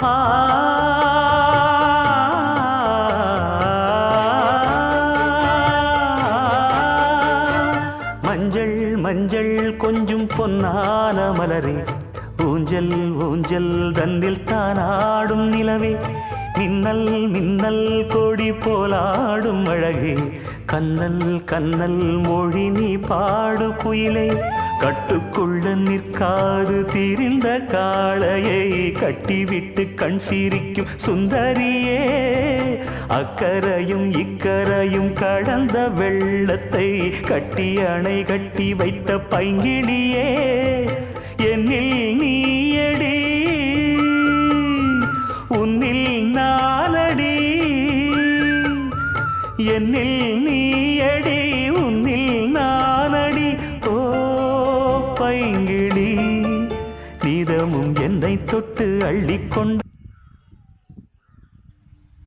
ஆ மஞ்சள் மஞ்சள் கொஞ்சம் பொன்னான மலரே ஊஞ்சல் ஊஞ்சல் தன்னில் தானாடும் நிலவே மின்னல் மின்னல் கொடி போலாடும் அழகே கண்ணல் கண்ணல் மொழி நீ பாடு குயிலே கட்டுக்குள்ள நிற்காது திரிந்த காளையை கட்டிவிட்டு கண் சிரிக்கும் சுந்தரியே அக்கரையும் இக்கரையும் கடந்த வெள்ளத்தை கட்டி அணை கட்டி வைத்த பைங்கிளியே என்னில் நீயடி உன்னில் நானடி என்னில் நீயடி உன்னில் நானடி ஓ பைங்கிளி நீதமும் என்னை தொட்டு அள்ளிக்கொண்டு